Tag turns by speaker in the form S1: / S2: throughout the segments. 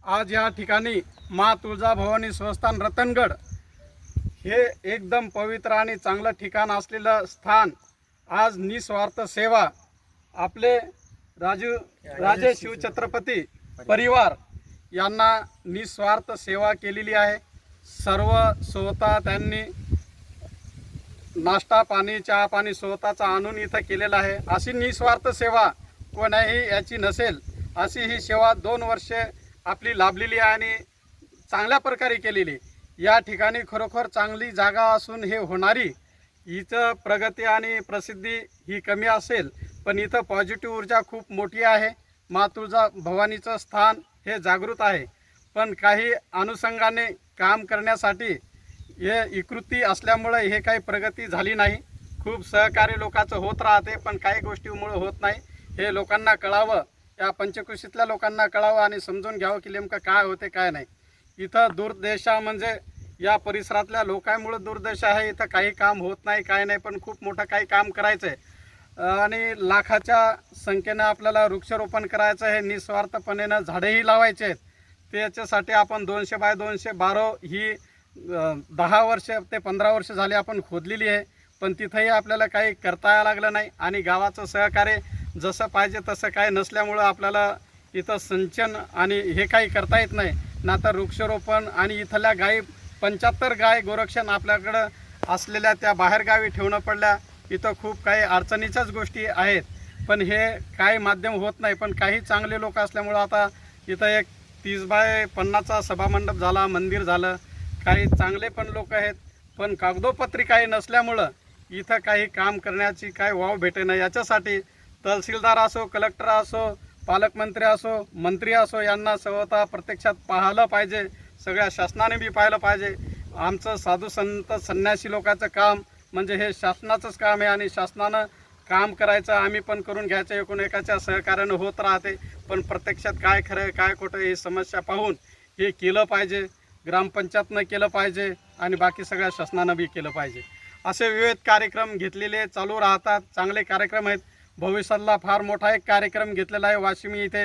S1: आज या ठिकाणी माँ तुळजाभवानी संस्थान रतनगड हे एकदम पवित्र आणि चांगलं ठिकाण असलेलं स्थान आज निस्वार्थ सेवा आपले राजे शिवछत्रपती परिवार यांना निस्वार्थ सेवा केलेली आहे। सर्व स्वतः त्यांनी नाश्ता पाणी चहा पाणी स्वतःचा आणून इथं केलेला आहे। अशी निस्वार्थ सेवा कोणाही याची नसेल अशी ही सेवा 2 वर्षे आपली लाभलेली आहे आणि चांगल्या प्रकारे केलेली। या ठिकाणी खरोखर चांगली जागा असून हे होणारी इथं प्रगती आणि प्रसिद्धी ही कमी असेल, पण इथं पॉझिटिव्ह ऊर्जा खूप मोठी आहे। माँ तुळजाभवानीचं स्थान हे जागृत आहे, पण काही अनुषंगाने काम करण्यासाठी हे विकृती असल्यामुळे हे काही प्रगती झाली नाही। खूप सहकार्य लोकांचं होत राहते, पण काही गोष्टीमुळे होत नाही। हे लोकांना कळावं, या पंचकृषीतल्या लोकांना कळावं आणि समजून घ्यावं की नेमकं काय होते काय नाही। इथं दुर्दशा म्हणजे या परिसरातल्या लोकांमुळे दुर्दशा आहे। इथं काही काम होत नाही काय नाही, पण खूप मोठं काही काम करायचं आहे आणि लाखाच्या संख्येनं आपल्याला वृक्षारोपण करायचं आहे। निस्वार्थपणेनं झाडेही लावायचे आहेत। त्याच्यासाठी आपण 200 बाय 200 बारो ही 10 वर्ष ते 15 वर्ष झाले आपण खोदलेली आहे, पण तिथंही आपल्याला काही करता यायला लागलं नाही आणि गावाचं सहकार्य जसं पाहिजे तसं काही नसल्यामुळं आपल्याला इथं सिंचन आणि हे काही करता येत नाही ना। तर वृक्षारोपण आणि इथल्या गायी 75 गाय गोरक्षण आपल्याकडं असलेल्या त्या बाहेरगावी ठेवणं पडल्या। इथं खूप काही अडचणीच्याच गोष्टी आहेत, पण हे काही माध्यम होत नाही। पण काही चांगले लोक असल्यामुळं आता इथं एक 30 बाय 50चा सभामंडप झाला, मंदिर झालं। काही चांगले पण लोक आहेत, पण कागदोपत्री काही नसल्यामुळं इथं काही काम करण्याची काही वाव भेटे नाही। याच्यासाठी तहसीलदार असो, कलेक्टर असो, पालकमंत्री असो, मंत्री असो यांना स्वतः प्रत्यक्षात पाहिलं पाहिजे। सगळ्या शासनाने बी पाहिलं पाहिजे। आमचं साधू संत संन्यासी लोकांचं काम म्हणजे हे शासनाचंच काम आहे आणि शासनानं काम करायचं, आम्ही पण करून घ्यायचं। एकूण एकाच्या सहकार्यानं होत राहते, पण प्रत्यक्षात काय खरं आहे काय खोटं ही समस्या पाहून हे केलं पाहिजे। ग्रामपंचायतनं केलं पाहिजे आणि बाकी सगळ्या शासनानं बी केलं पाहिजे। असे विविध कार्यक्रम घेतलेले चालू राहतात, चांगले कार्यक्रम आहेत। भविष्यातला फार मोठा एक कार्यक्रम घेतलेला आहे वाशिमी इथे।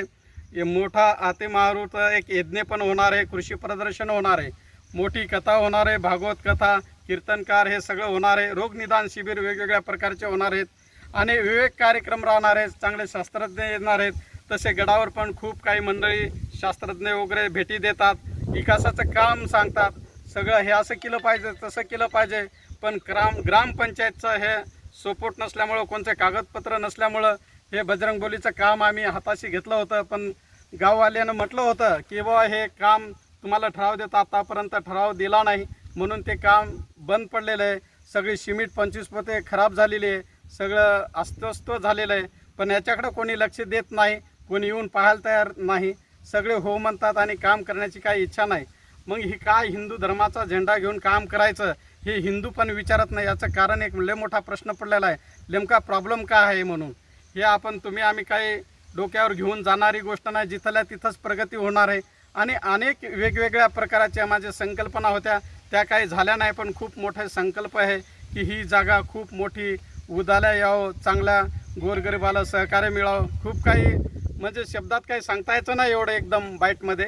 S1: मोठा अतिमारुत एक यज्ञ पण होणार आहे, कृषी प्रदर्शन होणार आहे, मोठी कथा होणार आहे, भागवत कथा, कीर्तनकार हे सगळं होणार आहे। रोग निदान शिबिर वेगवेगळ्या प्रकारचे होणार आहेत आणि विवेक कार्यक्रम राहणार आहेत। चांगले शास्त्रज्ञ येणार आहेत। तसे गडावर पण खूप काही मंडळी शास्त्रज्ञ वगैरे भेटी देतात, विकासाचं काम सांगतात। सगळं हे असं केलं पाहिजे तसं केलं पाहिजे, पण ग्रामपंचायतचं हे सपोर्ट नसल्यामुळं, कोणते कागदपत्र नसल्यामुळं हे बजरंगबलीचं काम आम्ही हाताशी घेतलं होतं, पण गाववाल्यानं म्हटलं होतं की बाबा हे काम तुम्हाला ठराव देता, आतापर्यंत ठराव दिला नाही म्हणून ते काम बंद पडलेलं आहे। सगळी सिमेंट 25 पोते खराब झालेली आहे, सगळं अस्वस्थ झालेलं आहे, पण याच्याकडे कोणी लक्ष देत नाही, कोणी येऊन पाहायला तयार नाही। सगळे हो म्हणतात आणि काम करण्याची काही इच्छा नाही। मग ही काय हिंदू धर्माचा झेंडा घेऊन काम करायचं हे हिंदू पण विचारत नाही। याचं कारण एक लय मोठा प्रश्न पडलेला आहे, नेमका प्रॉब्लेम काय आहे म्हणून। हे आपण तुम्ही आम्ही काही डोक्यावर घेऊन जाणारी गोष्ट नाही, जिथल्या तिथंच प्रगती होणार आहे। आणि अनेक वेगवेगळ्या प्रकारच्या माझ्या संकल्पना होत्या, त्या काही झाल्या नाही, पण खूप मोठा संकल्प आहे की ही जागा खूप मोठी उदाल्या यावं, चांगल्या गोरगरिबाला सहकार्य मिळावं। खूप काही म्हणजे शब्दात काही सांगता यायचं नाही एवढं एकदम बाईटमध्ये,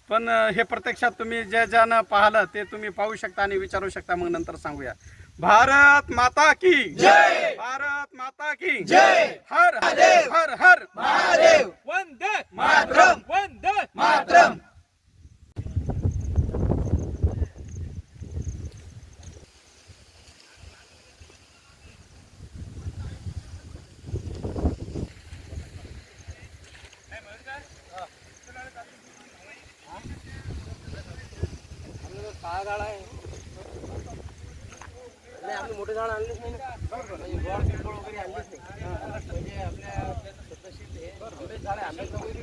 S1: पण हे प्रत्यक्षात तुम्ही ज्यानं पाहिलं ते तुम्ही पाहू शकता आणि विचारू शकता, मग नंतर सांगूया। भारत माता की जय, भारत माता की जय, हर हर हर महादेव, वंदे मातरम, वंदे मातरम।
S2: झाड आहे नाही, आम्ही मोठे झाड आणलेच नाही ना, म्हणजे गोड पिंपळ वगैरे आणलेच नाही। म्हणजे आपल्या स्वतःशीच हे आंबे झाड आहे, आंब्याचं वगैरे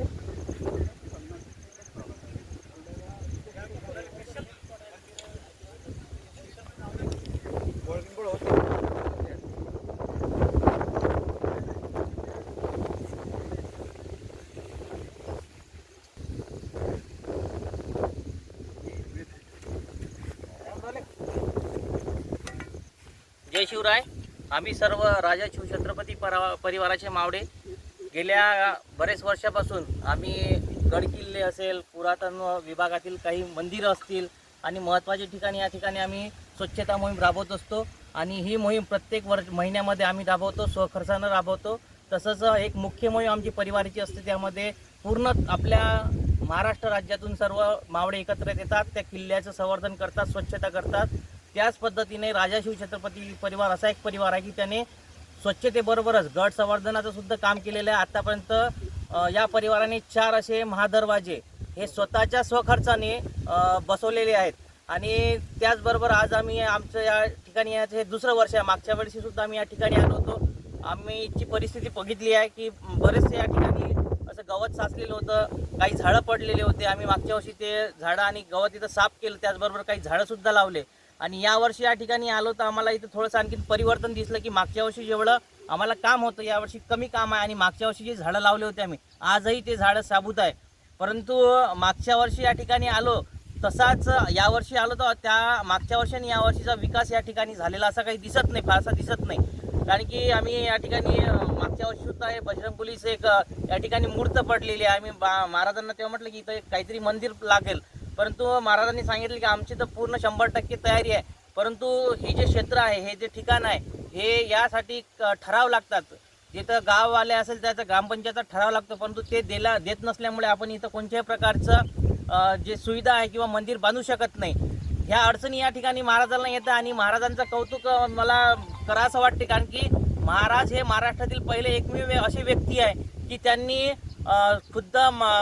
S2: गोड पिंपळ होत
S3: जय शिवराय। आम्ही सर्व राजा शिवछत्रपती परिवाराचे मावडे गेल्या बरेच वर्षापासून आम्ही गडकिल्ले असेल, पुरातन विभागातील काही मंदिरं असतील आणि महत्त्वाचे ठिकाणी या ठिकाणी आम्ही स्वच्छता मोहीम राबवत असतो. आणि ही मोहीम प्रत्येक महिन्यामध्ये आम्ही राबवतो, स्वखर्चानं राबवतो. तसंच एक मुख्य मोहीम आमची परिवाराची असते, त्यामध्ये पूर्ण आपल्या महाराष्ट्र राज्यातून सर्व मावळे एकत्र येतात, त्या किल्ल्याचं संवर्धन करतात, स्वच्छता करतात. त्याच पद्धतीने राजा शिवछत्रपती परिवार असा एक परिवार आहे की त्याने स्वच्छतेबरोबरच गड संवर्धनाचं सुद्धा काम केलेलं आहे. आत्तापर्यंत या परिवाराने 4 असे महादरवाजे हे स्वतःच्या स्वखर्चाने बसवलेले आहेत. आणि त्याचबरोबर आज आम्ही आमचं या ठिकाणी याचं हे दुसरं वर्ष आहे. मागच्या वर्षी सुद्धा आम्ही या ठिकाणी आलो होतो. आम्ही ची परिस्थिती बघितली आहे की बरेचसे या ठिकाणी असं गवत साचलेलं होतं, काही झाडं पडलेले होते. आम्ही मागच्या वर्षी ते झाडं आणि गवत इथं साफ केलं, त्याचबरोबर काही झाडंसुद्धा लावले. आणि यावर्षी या ठिकाणी आलो तर आम्हाला इथं थोडंसं आणखी परिवर्तन दिसलं की मागच्या वर्षी जेवढं आम्हाला काम होतं यावर्षी कमी काम आहे. आणि मागच्या वर्षी जे झाडं लावले होते आम्ही, आजही ते झाडं साबूत आहे. परंतु मागच्या वर्षी या ठिकाणी आलो तसाच यावर्षी आलो तर त्या मागच्या वर्षी आणि यावर्षीचा विकास या ठिकाणी झालेला असा काही दिसत नाही, फारसा दिसत नाही. कारण की आम्ही या ठिकाणी मागच्या वर्षी सुद्धा हे बजरंग पोलीस एक या ठिकाणी मूर्त पडलेली आहे. आम्ही महाराजांना तेव्हा म्हटलं की इथं काहीतरी मंदिर लागेल, परंतु महाराजांनी सांगितलं की आमची तर पूर्ण 100% तयारी आहे. परंतु हे जे क्षेत्र आहे, हे जे ठिकाण आहे, हे यासाठी ठराव लागतात. जिथं गाववाले असेल त्याचा ग्रामपंचायतचा ठराव लागतो, परंतु ते देत नसल्यामुळे आपण इथं कोणत्याही प्रकारचं जे सुविधा आहे किंवा मंदिर बांधू शकत नाही. ह्या अडचणी या ठिकाणी महाराजांना येतं. आणि महाराजांचं कौतुक मला करावंसं वाटते, कारण की महाराज हे महाराष्ट्रातील पहिले एकमेव असे व्यक्ती आहे की त्यांनी खुद्द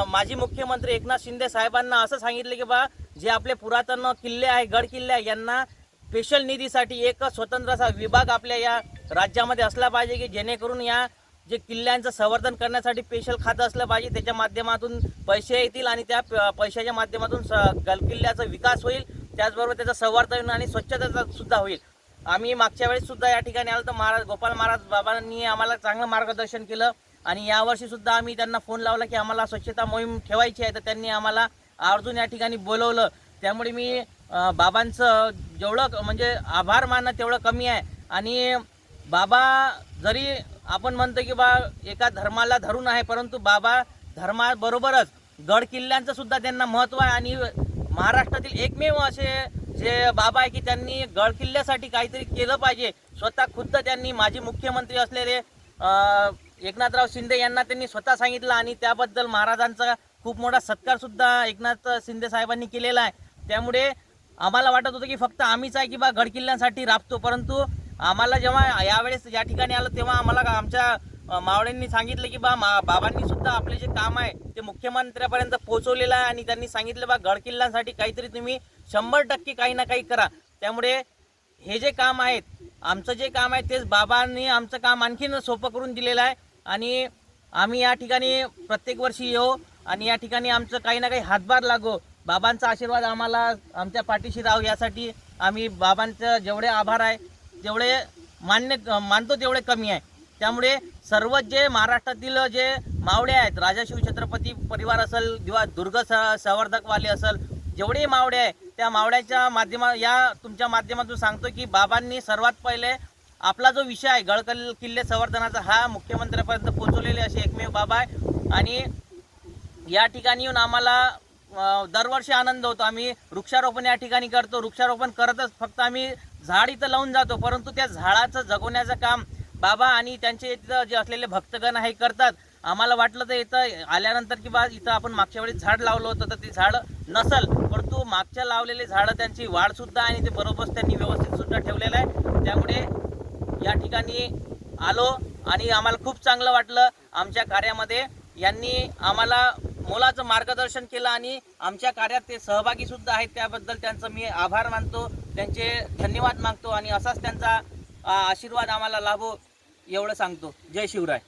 S3: माजी मुख्यमंत्री एकनाथ शिंदे साहेबांना असं सांगितलं की बा जे आपले पुरातन किल्ले आहे, गड किल्ले आहे, यांना स्पेशल निधीसाठी एक स्वतंत्र असा विभाग आपल्या या राज्यामध्ये असला पाहिजे की जेणेकरून या जे किल्ल्यांचं संवर्धन करण्यासाठी स्पेशल खातं असलं पाहिजे. त्याच्या माध्यमातून पैसे येतील आणि त्या पैशाच्या माध्यमातून गडकिल्ल्याचा विकास होईल, त्याचबरोबर त्याचं संवर्धन आणि स्वच्छतेचा सुद्धा होईल. आम्ही मागच्या वेळेस सुद्धा या ठिकाणी आलो तर गोपाल महाराज बाबांनी आम्हाला चांगलं मार्गदर्शन केलं. आणि यावर्षी सुद्धा आम्ही त्यांना फोन लावला की आम्हाला स्वच्छता मोहीम ठेवायची आहे, तर त्यांनी आम्हाला आवर्जून या ठिकाणी बोलवलं. त्यामुळे मी बाबांचं जेवढं म्हणजे आभार मानणं तेवढं कमी आहे. आणि बाबा जरी आपण म्हणतो की बा एका धर्माला धरून आहे, परंतु बाबा धर्माबरोबरच गड किल्ल्यांचं सुद्धा त्यांना महत्त्व आहे. आणि महाराष्ट्रातील एकमेव असे जे बाबा आहे की त्यांनी गड किल्ल्यासाठी काहीतरी केलं पाहिजे. स्वतः खुद्द त्यांनी माजी मुख्यमंत्री असलेले एकनाथराव शिंदे यांना त्यांनी स्वतः सांगितलं. आणि त्याबद्दल महाराजांचा खूप मोठा सत्कार सुद्धा एकनाथ शिंदे साहेबांनी केलेला आहे. त्यामुळे आम्हाला वाटत होतं की फक्त आम्हीच आहे की बा गड किल्ल्यांसाठी राबतो, परंतु आम्हाला जेव्हा यावेळेस या ठिकाणी आलं तेव्हा आम्हाला आमच्या मावळ्यांनी सांगितलं की बाबांनी सुद्धा आपले जे काम आहे ते मुख्यमंत्र्यापर्यंत पोहोचवलेलं आहे. आणि त्यांनी सांगितलं बा गड किल्ल्यांसाठी काहीतरी तुम्ही 100% काही ना काही करा. त्यामुळे हे जे काम आहेत, आमचं जे काम आहे तेच बाबांनी आमचं काम आणखीन सोपं करून दिलेलं आहे. आणि आम्ही या ठिकाणी प्रत्येक वर्षी येऊ आणि या ठिकाणी आमचं काही ना काही हातभार लागो. बाबांचा आशीर्वाद आम्हाला आमच्या पाठीशी राहू, यासाठी आम्ही बाबांचं जेवढे आभार आहे तेवढे मानतो तेवढे कमी आहे. त्यामुळे सर्वच जे महाराष्ट्रातील जे मावळे आहेत, राजा शिवछत्रपती परिवार असेल किंवा दुर्ग संवर्धकवाले असेल, जेवढे मावळे आहे त्या मावळ्याच्या या तुमच्या माध्यमातून सांगतो की बाबांनी सर्वात पहिले आपला जो विषय आहे गड किल्ले संवर्धनाचा हा मुख्यमंत्र्यापर्यंत पोहोचवलेले असे एकमेव बाबा आहे. आणि या ठिकाणी येऊन आम्हाला दरवर्षी आनंद होतो. आम्ही वृक्षारोपण या ठिकाणी करतो. वृक्षारोपण करतच फक्त आम्ही झाड इथं लावून जातो, परंतु त्या झाडाचं जगवण्याचं काम बाबा आणि त्यांचे इथं जे असलेले भक्तगण हे करतात. आम्हाला वाटलं तर इथं आल्यानंतर की बा इथं आपण मागच्या वेळेस झाड लावलं होतं तर ते झाड नसल, परंतु मागच्या लावलेले झाडं त्यांची वाढसुद्धा आणि ते बरोबर त्यांनी व्यवस्थितसुद्धा ठेवलेलं आहे. त्यामुळे या ठिकाणी आलो आणि आम्हाला खूप चांगलं वाटलं. आमच्या कार्यामध्ये यांनी आम्हाला मोलाचं मार्गदर्शन केलं आणि आमच्या कार्यात ते सहभागी सुद्धा आहेत. त्याबद्दल त्यांचं मी आभार मानतो, त्यांचे धन्यवाद मागतो आणि असाच त्यांचा आशीर्वाद आम्हाला लाभो एवढं सांगतो. जय शिवराय.